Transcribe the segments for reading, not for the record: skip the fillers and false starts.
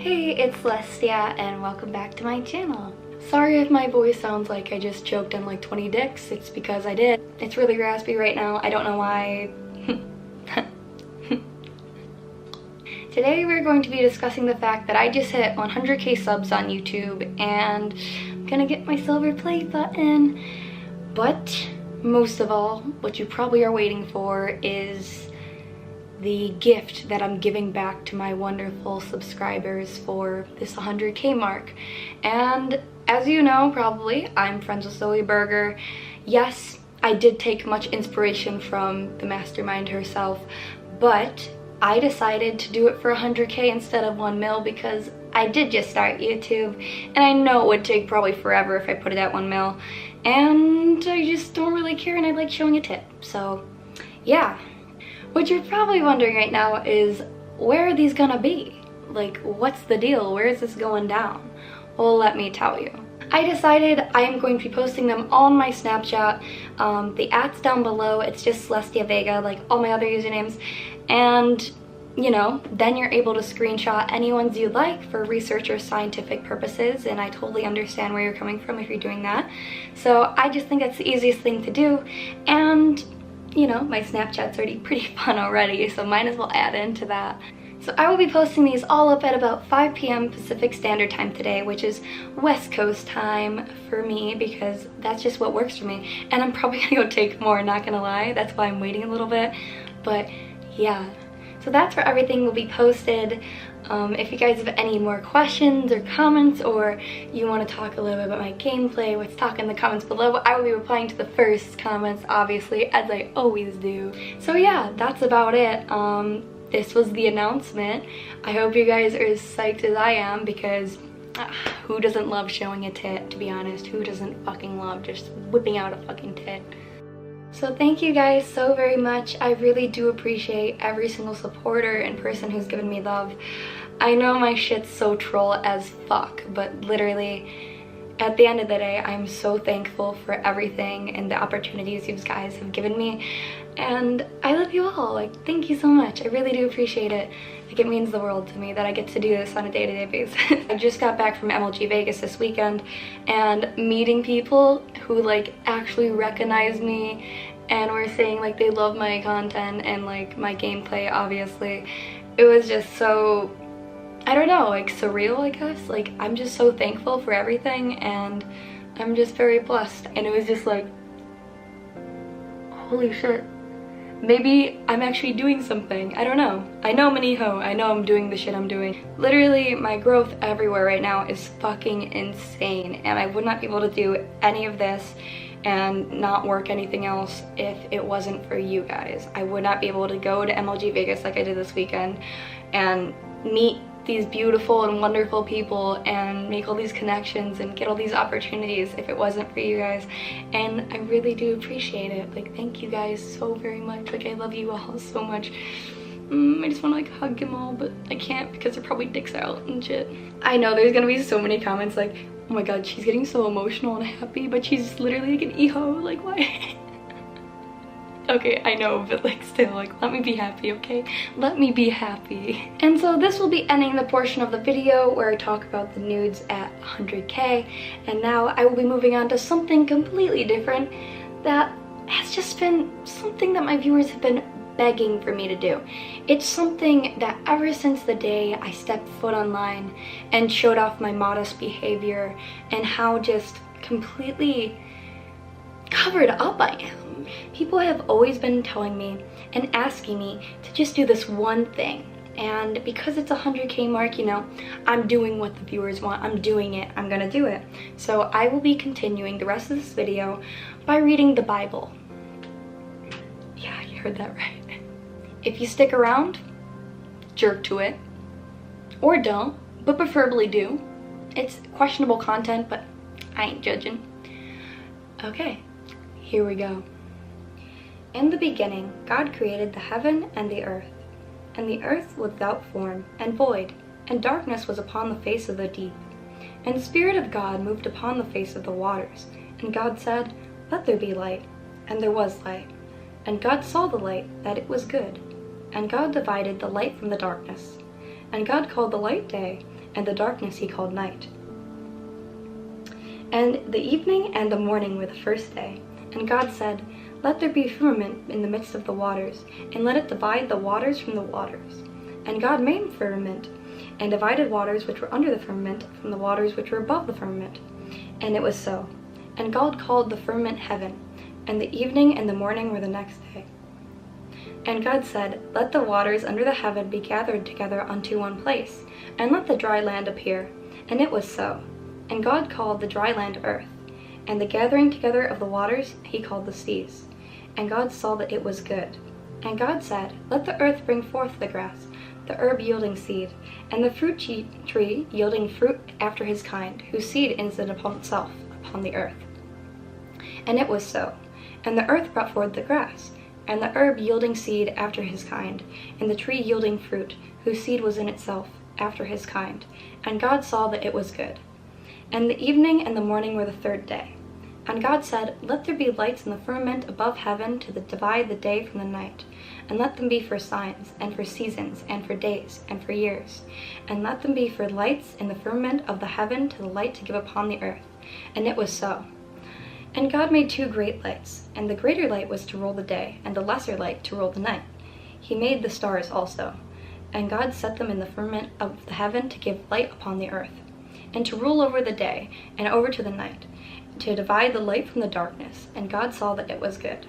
Hey, it's Lestia and welcome back to my channel. Sorry if my voice sounds like I just choked on like 20 dicks, it's because I did. It's really raspy right now, I don't know why. Today we're going to be discussing the fact that I just hit 100k subs on YouTube and I'm gonna get my silver play button. But most of all, what you probably are waiting for is the gift that I'm giving back to my wonderful subscribers for this 100k mark. And as you know, probably, I'm friends with Zoe Berger. Yes, I did take much inspiration from the mastermind herself, but I decided to do it for 100k instead of 1 mil because I did just start YouTube and I know it would take probably forever if I put it at 1 mil, and I just don't really care and I like showing a tip. So yeah. What you're probably wondering right now is, where are these gonna be? Like, what's the deal? Where is this going down? Well, let me tell you. I decided I am going to be posting them all on my Snapchat. The @'s down below. It's just Celestia Vega, like all my other usernames. And, you know, then you're able to screenshot any ones you like for research or scientific purposes, and I totally understand where you're coming from if you're doing that. So I just think that's the easiest thing to do, and you know, my Snapchat's already pretty fun already, so might as well add into that. So I will be posting these all up at about 5 p.m. Pacific Standard Time today, which is West Coast time for me because that's just what works for me. And I'm probably gonna go take more, not gonna lie. That's why I'm waiting a little bit. But yeah, so that's where everything will be posted. If you guys have any more questions or comments, or you want to talk a little bit about my gameplay, let's talk in the comments below. I will be replying to the first comments, obviously, as I always do. So yeah, that's about it. This was the announcement. I hope you guys are as psyched as I am, because who doesn't love showing a tit, to be honest? Who doesn't fucking love just whipping out a fucking tit? So thank you guys so very much. I really do appreciate every single supporter and person who's given me love. I know my shit's so troll as fuck, but literally, at the end of the day, I'm so thankful for everything and the opportunities you guys have given me. And I love you all. Like, thank you so much. I really do appreciate it. Like, it means the world to me that I get to do this on a day-to-day basis. I just got back from MLG Vegas this weekend, and meeting people who like actually recognize me and were saying like they love my content and like my gameplay, obviously. It was just so, I don't know, like surreal, I guess. Like, I'm just so thankful for everything, and I'm just very blessed. And it was just like, holy shit. Maybe I'm actually doing something. I don't know. I know Maniho. I know I'm doing the shit I'm doing. Literally, my growth everywhere right now is fucking insane. And I would not be able to do any of this and not work anything else if it wasn't for you guys. I would not be able to go to MLG Vegas like I did this weekend and meet these beautiful and wonderful people and make all these connections and get all these opportunities if it wasn't for you guys. And I really do appreciate it. Like, thank you guys so very much. Like, I love you all so much. I just want to like hug them all, but I can't because they're probably dicks out and shit. I know there's gonna be so many comments like, oh my god, she's getting so emotional and happy, but she's literally like an e-ho, like why? Okay, I know, but like still, like let me be happy, okay? Let me be happy. And so this will be ending the portion of the video where I talk about the nudes at 100k, and now I will be moving on to something completely different that has just been something that my viewers have been begging for me to do. It's something that ever since the day I stepped foot online and showed off my modest behavior and how just completely covered up I am, people have always been telling me and asking me to just do this one thing. And because it's a 100k mark, you know, I'm doing what the viewers want. I'm doing it. I'm gonna do it. So I will be continuing the rest of this video by reading the Bible. Yeah, you heard that right. If you stick around, jerk to it. Or don't, but preferably do. It's questionable content, but I ain't judging. Okay, here we go. In the beginning, God created the heaven and the earth was without form and void, and darkness was upon the face of the deep. And the Spirit of God moved upon the face of the waters. And God said, "Let there be light." And there was light. And God saw the light, that it was good. And God divided the light from the darkness. And God called the light day, and the darkness he called night. And the evening and the morning were the first day. And God said, "Let there be firmament in the midst of the waters, and let it divide the waters from the waters." And God made firmament, and divided waters which were under the firmament from the waters which were above the firmament. And it was so. And God called the firmament heaven, and the evening and the morning were the next day. And God said, "Let the waters under the heaven be gathered together unto one place, and let the dry land appear." And it was so. And God called the dry land earth, and the gathering together of the waters he called the seas. And God saw that it was good. And God said, "Let the earth bring forth the grass, the herb yielding seed, and the fruit tree yielding fruit after his kind, whose seed is upon itself upon the earth." And it was so. And the earth brought forth the grass, and the herb yielding seed after his kind, and the tree yielding fruit, whose seed was in itself after his kind. And God saw that it was good. And the evening and the morning were the third day. And God said, "Let there be lights in the firmament above heaven to divide the day from the night, and let them be for signs, and for seasons, and for days, and for years. And let them be for lights in the firmament of the heaven to the light to give upon the earth." And it was so. And God made two great lights, and the greater light was to rule the day, and the lesser light to rule the night. He made the stars also. And God set them in the firmament of the heaven to give light upon the earth, and to rule over the day, and over to the night, to divide the light from the darkness. And God saw that it was good.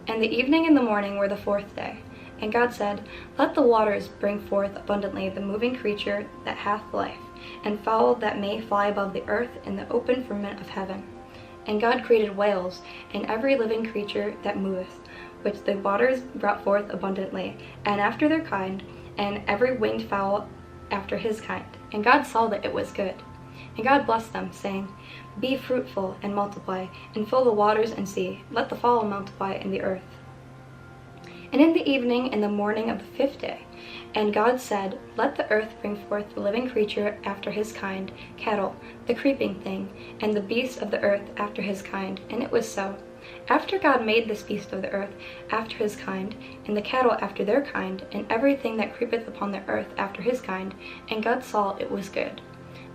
And the evening and the morning were the fourth day. And God said, "Let the waters bring forth abundantly the moving creature that hath life, and fowl that may fly above the earth in the open firmament of heaven." And God created whales, and every living creature that moveth, which the waters brought forth abundantly, and after their kind, and every winged fowl after his kind. And God saw that it was good. And God blessed them, saying, "Be fruitful, and multiply, and fill the waters and sea. Let the fowl multiply in the earth." And in the evening and the morning of the fifth day, and God said, "Let the earth bring forth the living creature after his kind, cattle, the creeping thing, and the beast of the earth after his kind." And it was so. After God made this beast of the earth after his kind, and the cattle after their kind, and everything that creepeth upon the earth after his kind, and God saw it was good.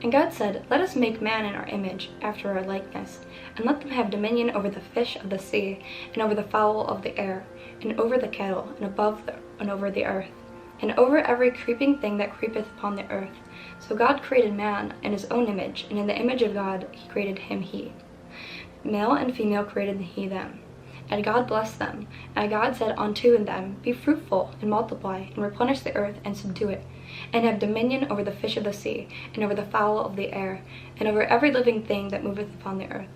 And God said, "Let us make man in our image, after our likeness, and let them have dominion over the fish of the sea, and over the fowl of the air, and over the cattle, and over the earth, and over every creeping thing that creepeth upon the earth." So God created man in his own image, and in the image of God he created him he. Male and female created he them. And God blessed them. And God said unto them, "Be fruitful, and multiply, and replenish the earth, and subdue it, and have dominion over the fish of the sea, and over the fowl of the air, and over every living thing that moveth upon the earth."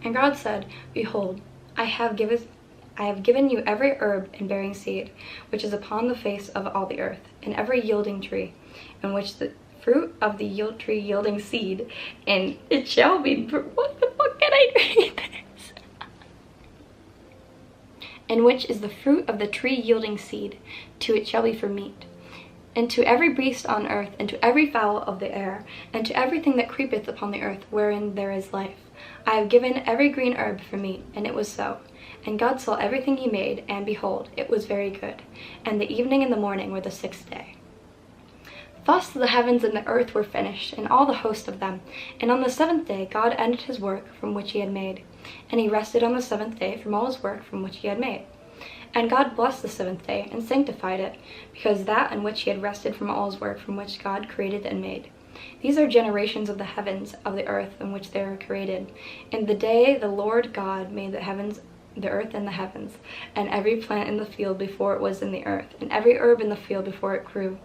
And God said, "Behold, I have given you every herb and bearing seed, which is upon the face of all the earth, and every yielding tree, in which the fruit of the tree yielding seed, and it shall be..." What the fuck can I read this? "In which is the fruit of the tree yielding seed, to it shall be for meat. And to every beast on earth, and to every fowl of the air, and to everything that creepeth upon the earth, wherein there is life, I have given every green herb for meat." And it was so. And God saw everything he made, and behold, it was very good. And the evening and the morning were the sixth day. Thus the heavens and the earth were finished, and all the host of them. And on the seventh day God ended his work from which he had made. And he rested on the seventh day from all his work from which he had made. And God blessed the seventh day, and sanctified it, because that in which he had rested from all his work from which God created and made. These are generations of the heavens of the earth in which they are created. In the day the Lord God made the heavens, the earth and the heavens, and every plant in the field before it was in the earth, and every herb in the field before it grew.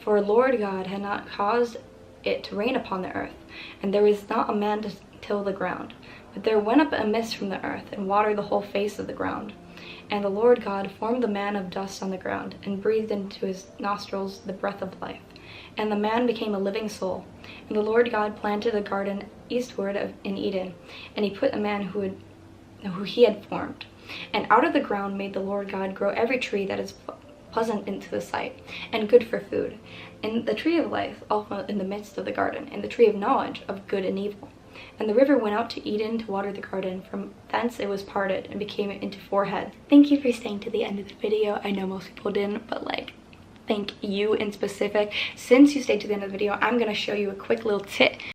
For Lord God had not caused it to rain upon the earth, and there was not a man to till the ground. But there went up a mist from the earth, and watered the whole face of the ground. And the Lord God formed the man of dust on the ground, and breathed into his nostrils the breath of life. And the man became a living soul. And the Lord God planted a garden eastward in Eden, and he put a man who he had formed. And out of the ground made the Lord God grow every tree that is pleasant into the sight, and good for food, and the tree of life also in the midst of the garden, and the tree of knowledge of good and evil. And the river went out to Eden to water the garden. From thence it was parted, and became into four heads. Thank you for staying to the end of the video. I know most people didn't, but like, thank you in specific. Since you stayed to the end of the video, I'm gonna show you a quick little tip